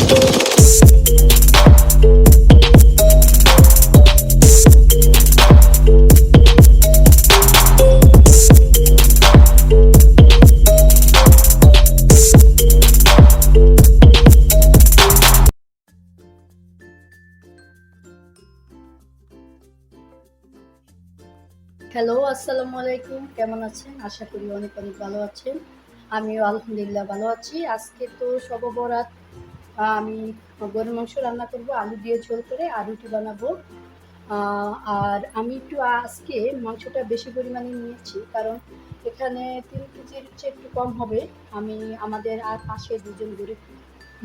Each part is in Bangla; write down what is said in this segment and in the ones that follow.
হ্যালো, আসসালামু আলাইকুম। কেমন আছেন? আশা করি অনেক অনেক ভালো আছেন। আমিও আলহামদুলিল্লাহ ভালো আছি। আজকে তো শবে বরাত, আমি গরুর মাংস রান্না করব আলু দিয়ে ঝোল করে, আর রুটি বানাবো। আর আমি একটু আজকে মাংসটা বেশি পরিমাণে নিয়েছি, কারণ এখানে 3 কেজির চেয়ে একটু কম হবে। আমি আমাদের আর পাশে দুজন গরিব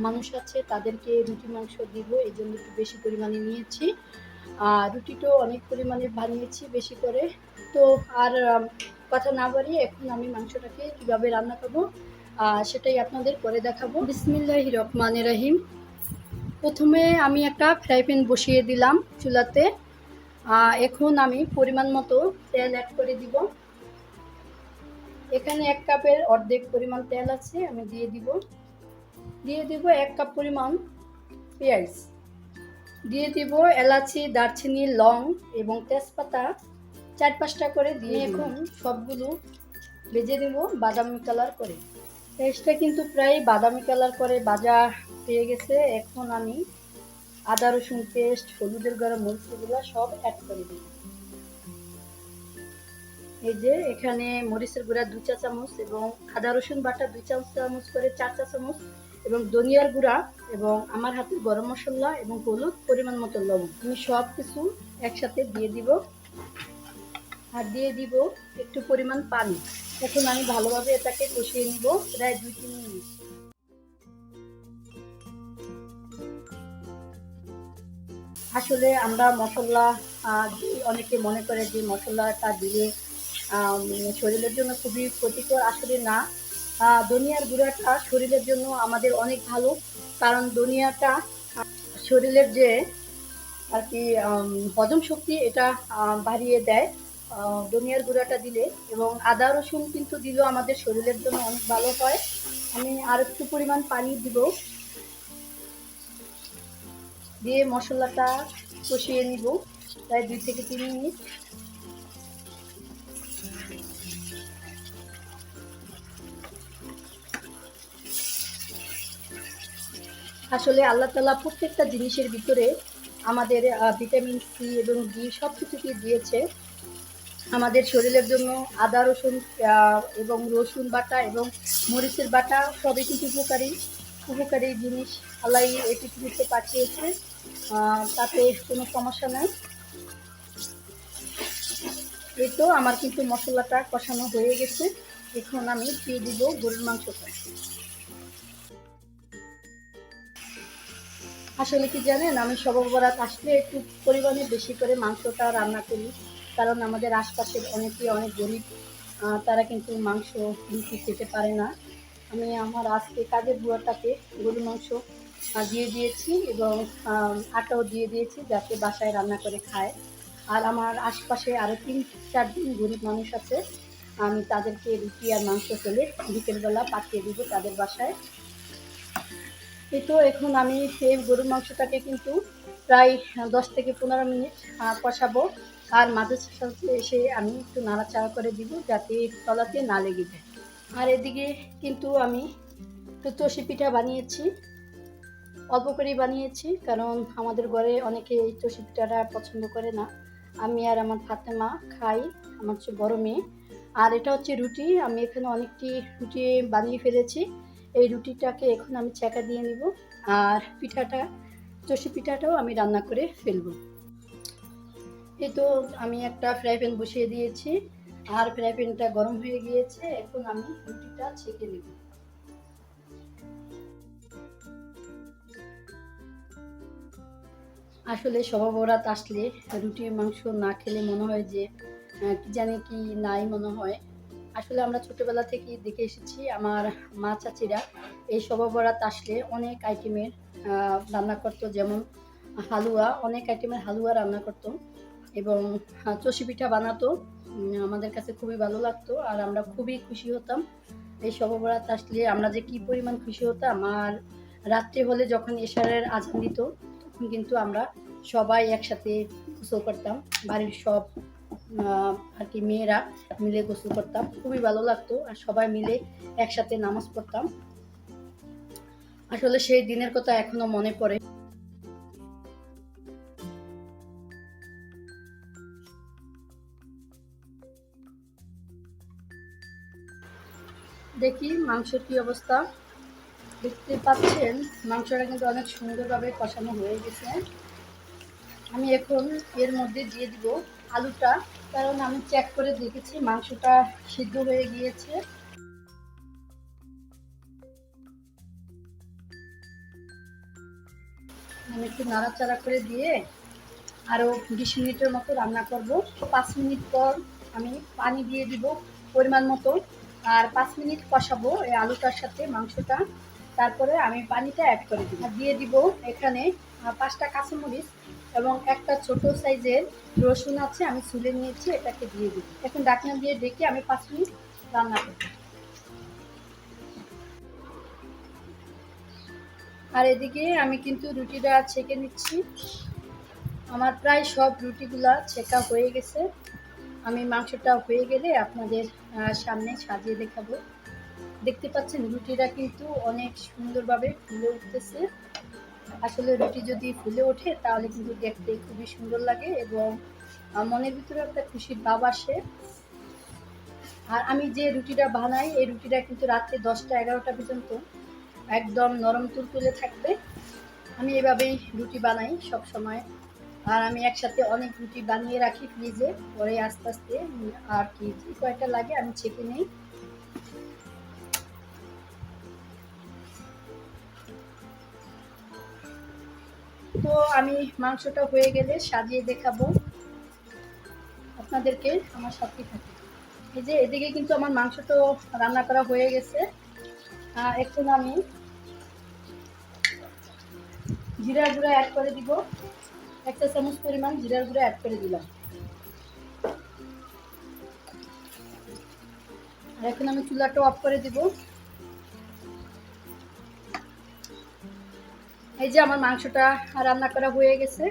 মানুষ আছে, তাদেরকে রুটি মাংস দিব, এই জন্য একটু বেশি পরিমাণে নিয়েছি। আর রুটিটাও অনেক পরিমাণে বানিয়েছি বেশি করে। তো আর কথা না বাড়িয়ে এখন আমি মাংসটাকে কীভাবে রান্না করবো সেটাই আপনাদের করে দেখাবো। বিসমিল্লাহির রহমানির রহিম। প্রথমে আমি একটা ফ্রাই প্যান বসিয়ে দিলাম চুলাতে। এখন আমি পরিমাণ মতো তেল অ্যাড করে দিব। এখানে 1 কাপের অর্ধেক পরিমাণ তেল আছে, আমি দিয়ে দিব 1 কাপ পরিমাণ পেঁয়াজ, দিয়ে দিব এলাচি, দারচিনি, লং এবং তেজপাতা 4-5টা করে দিয়ে এখন সবগুলো ভেজে নেব বাদামি কালার করে। পেঁয়াজটা কিন্তু প্রায় বাদামি কালার করে ভাজা হয়ে গেছে। এখন আমি আদা রসুন পেস্ট, হলুদের গুঁড়া, মরিচের গুঁড়া সব অ্যাড করে দিই। এই যে এখানে মরিচের গুঁড়া 2 চা চামচ এবং আদা রসুন বাটা 2 চা চামচ করে 4 চা চামচ এবং ধনিয়ার গুঁড়া এবং আমার হাতে গরম মশলা এবং হলুদ, পরিমাণ মতো লবণ, আমি সব কিছু একসাথে দিয়ে দিব। আর দিয়ে দিব একটু পরিমাণ পানি। এখন আমি ভালোভাবে এটাকে কষিয়ে নিব প্রায় 2-3 মিনিট। আসলে আমরা মশলা অনেকে মনে করে যে মশলাটা দিলে শরীরের জন্য খুবই ক্ষতিকর, আসলে না। ধনিয়ার গুঁড়াটা শরীরের জন্য আমাদের অনেক ভালো, কারণ ধনিয়াটা শরীরের যে আর কি হজম শক্তি এটা বাড়িয়ে দেয় ধনিয়ার গুঁড়াটা দিলে। এবং আদা রসুন কিন্তু দিলেও আমাদের শরীরের জন্য অনেক ভালো হয়। আমি আর একটু পরিমাণ পানি দিব, দিয়ে মশলাটা কষিয়ে নিব প্রায় 2-3 মিনিট। আসলে আল্লাহ তাআলা প্রত্যেকটা জিনিসের ভিতরে আমাদের ভিটামিন সি এবং ডি সব কিছুতেই দিয়েছে আমাদের শরীরের জন্য। আদা রসুন এবং রসুন বাটা এবং মরিচের বাটা সবই কিন্তু উপকারী জিনিস আল্লাহ এই পৃথিবীতে পাঠিয়েছে, তাতে কোনো সমস্যা নাই। এই তো আমার কিন্তু মশলাটা কষানো হয়ে গেছে। এখন আমি দিয়ে দিব গরুর মাংসটা। আসলে কি জানেন, আমি শবে বরাত আসলে একটু পরিমাণে বেশি করে মাংসটা রান্না করি, কারণ আমাদের আশপাশের অনেকেই অনেক গরিব, তারা কিন্তু মাংস রুটি খেতে পারে না। আমি আমার আজকে কাজের বুয়াটাকে গরুর মাংস দিয়ে দিয়েছি এবং আটাও দিয়ে দিয়েছি, যাতে বাসায় রান্না করে খায়। আর আমার আশপাশে আরও 3-4 জন গরিব মানুষ আছে, আমি তাদেরকে রুটি আর মাংস ফেলে বিকেলবেলা পাঠিয়ে দিব তাদের বাসায়। এই তো এখন আমি এই গরুর মাংসটাকে কিন্তু প্রায় 10 থেকে 15 মিনিট কষাবো। আর মাঝে সাঝে এসে আমি একটু নাড়াচাড়া করে দিব, যাতে তলাতে না লেগে যায়। আর এদিকে কিন্তু আমি একটু চষি পিঠা বানিয়েছি, অল্প করেই বানিয়েছি, কারণ আমাদের ঘরে অনেকে এই চষি পিঠাটা পছন্দ করে না। আমি আর আমার ফাতেমা খাই, আমার হচ্ছে বড় মেয়ে। আর এটা হচ্ছে রুটি, আমি এখানে অনেকটি রুটি বানিয়ে ফেলেছি। এই রুটিটাকে এখন আমি ছেঁকা দিয়ে নিব, আর চষি পিঠাটাও আমি রান্না করে ফেলবো। এই তো আমি একটা ফ্রাই প্যান বসিয়ে দিয়েছি, আর ফ্রাই প্যানটা গরম হয়ে গিয়েছে। এখন আমি রুটিটা ছেঁকে নেব। আসলে শবে বরাত আসলে রুটি মাংস না খেলে মনে হয় যে কি জানি কি নাই মনে হয়। আসলে আমরা ছোটবেলা থেকেই দেখে এসেছি আমার মা চাচিরা এই শবে বরাত আসলে অনেক আইটেমের রান্না করতো, যেমন হালুয়া, অনেক আইটেমের হালুয়া রান্না করতো এবং চষি পিঠা বানাতো। আমাদের কাছে খুবই ভালো লাগতো, আর আমরা খুবই খুশি হতাম এই শবে বরাত আসলে। আমরা যে কি পরিমাণ খুশি হতাম, আর রাত্রি হলে যখন এশারের আজান দিত তখন কিন্তু আমরা সবাই একসাথে গোসল করতাম, বাড়ির সব আর কি মেয়েরা মিলে গোসল করতাম, খুবই ভালো লাগতো। আর সবাই মিলে একসাথে নামাজ পড়তাম। আসলে সেই দিনের কথা এখনো মনে পড়ে। দেখি মাংসের কি অবস্থা। দেখতে পাচ্ছেন মাংসটা কিন্তু অনেক সুন্দরভাবে কষানো হয়ে গেছে। আমি এখন এর মধ্যে দিয়ে দিব আলুটা, কারণ আমি চেক করে দেখেছি মাংসটা সিদ্ধ হয়ে গিয়েছে। আমি একটু নাড়াচাড়া করে দিয়ে আরও 20 মিনিটের মতো রান্না করব। 5 মিনিট পর আমি পানি দিয়ে দিব পরিমাণ মতো, আর 5 মিনিট কষাবো এই আলুটার সাথে মাংসটা। তারপরে আমি পানিটা অ্যাড করে দিব, দিয়ে দিব এখানে 5টা কাঁচামরিচ এবং একটা ছোট সাইজের রসুন আছে, আমি ছুলে নিয়েছি, এটাকে দিয়ে দিব। এখন ঢাকনা দিয়ে ডেকে আমি 5 মিনিট রান্না করব। আর এদিকে আমি কিন্তু রুটিটা ছেঁকে নিচ্ছি। আমার প্রায় সব রুটিগুলা ছেঁকা হয়ে গেছে। আমি মাংসটা হয়ে গেলে আপনাদের সামনে সাজিয়ে দেখাবো। দেখতে পাচ্ছেন রুটিটা কিন্তু অনেক সুন্দরভাবে ফুলে উঠতেছে। আসলে রুটি যদি ফুলে ওঠে তাহলে কিন্তু দেখতে খুবই সুন্দর লাগে এবং মনের ভিতরে একটা খুশির ভাব আসে। আর আমি যে রুটিটা বানাই এই রুটিটা কিন্তু রাত্রে 10টা-11টা পর্যন্ত একদম নরম তুলতুলে থাকবে। আমি এভাবেই রুটি বানাই সব সময়। আর আমি একসাথে অনেক রুটি বানিয়ে রাখি ফ্রিজে, পরে আস্তে আস্তে আর কি যে কয়টা লাগে আমি ছেঁকে নিই। তো আমি মাংসটা হয়ে গেলে সাজিয়ে দেখাবো আপনাদেরকে, আমার সাথে থাকে। এই যে এদিকে কিন্তু আমার মাংসটা রান্না করা হয়ে গেছে। এখন আমি জিরার গুঁড়া অ্যাড করে দিব, 1 চা চামচ পরিমাণ জিরার গুঁড়া অ্যাড করে দিলাম। আর এখন আমি চুলাটা অফ করে দিব। এই যে আমার মাংসটা রান্না করা হয়ে গেছে।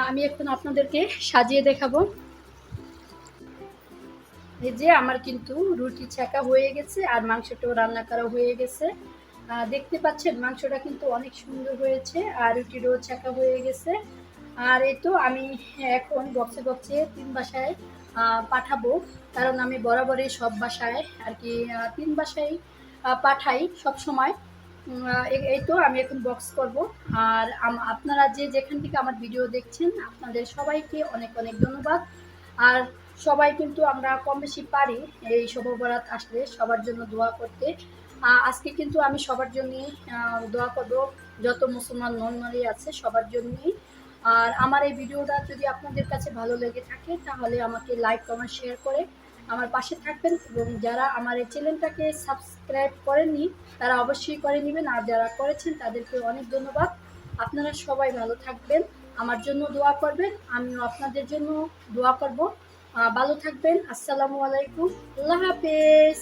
আমি এখন আপনাদেরকে সাজিয়ে দেখাবো। এই যে আমার কিন্তু রুটি ছেঁকা হয়ে গেছে আর মাংসটাও রান্না করা হয়ে গেছে। দেখতে পাচ্ছেন মাংসটা কিন্তু অনেক সুন্দর হয়েছে আর রুটিরও ছেঁকা হয়ে গেছে। আর এই তো আমি এখন বক্সে বক্সে 3 বাসায় পাঠাবো, কারণ আমি বরাবরই সব বাসায় আর কি 3 বাসায় পাঠাই সব সময়। এই তো আমি এখন বক্স করব। আর আপনারা যে যেখান থেকে আমার ভিডিও দেখছেন আপনাদের সবাইকে অনেক অনেক ধন্যবাদ। আর সবাই কিন্তু আমরা কম বেশি পারি এই শবে বরাত আসলে সবার জন্য দোয়া করতে। আজকে কিন্তু আমি সবার জন্যই দোয়া করব, যত মুসলমান নন নারী আছে সবার জন্যই। আর আমার এই ভিডিওটা যদি আপনাদের কাছে ভালো লেগে থাকে তাহলে আমাকে লাইক কমেন্ট শেয়ার করে আমার পাশে থাকবেন, এবং যারা আমার এই চ্যানেলটাকে সাবস্ক্রাইব করেননি তারা অবশ্যই করে নেবেন, আর যারা করেছেন তাদেরকে অনেক ধন্যবাদ। আপনারা সবাই ভালো থাকবেন, আমার জন্য দোয়া করবেন, আমিও আপনাদের জন্য দোয়া করব। ভালো থাকবেন। আসসালামু আলাইকুম, আল্লাহ হাফেজ।